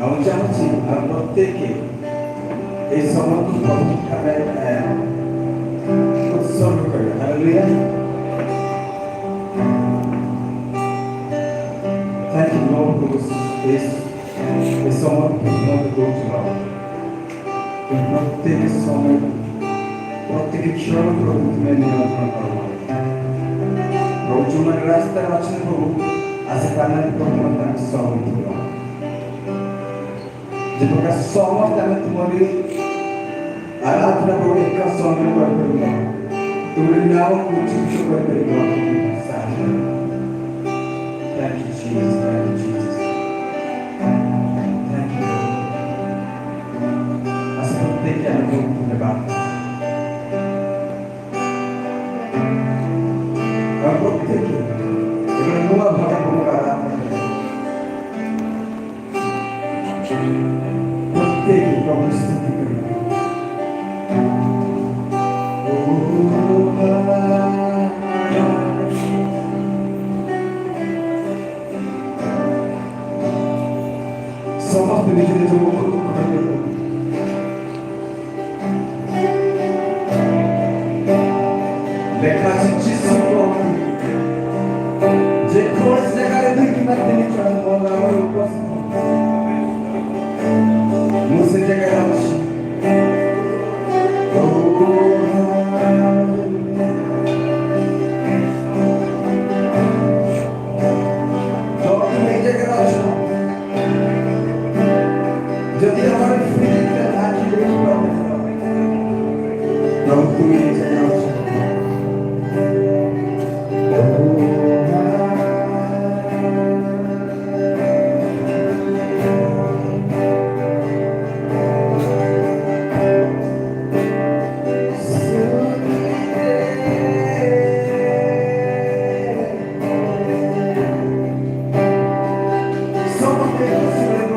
আমি চাচ্ছি আর প্রত্যেকে এই সমস্ত প্রভুখানে উৎসর্গ করে। Hallelujah. Thank you, Lord, for this সমর্পণ তোমাকে করছিলাম। তুমি প্রত্যেক সময় প্রত্যেক ক্ষণ প্রভু তুমি নিয়ন্ত্রণ করো। প্রভু তোমার রাস্তায় আছেন প্রভু, আজকে কান্নার প্রভু আমি সমর্থ করলাম। যে প্রকার সমর্থ আমি তোমাকে आराधना को एक का समय पर करूँगा, तुम्हारे नाम को उच्च कर करूँगा। Thank you Jesus, thank you Jesus, thank you Lord. Asal देखिए हम लोग तुम्हें बात, हम लोग देखिए, इधर हुआ भागा हुआ आराधना करें, प्रत्येक प्रभु स्तुति करें। समस्त निजी जो देखा चिट्ठी सबको जे कोर्स लगाए थे कि मैं तेरी चरण बोला और ऊपर मुझसे जगह रख যদি আমার ফিলিংটা থাকে প্রভু তুমি somos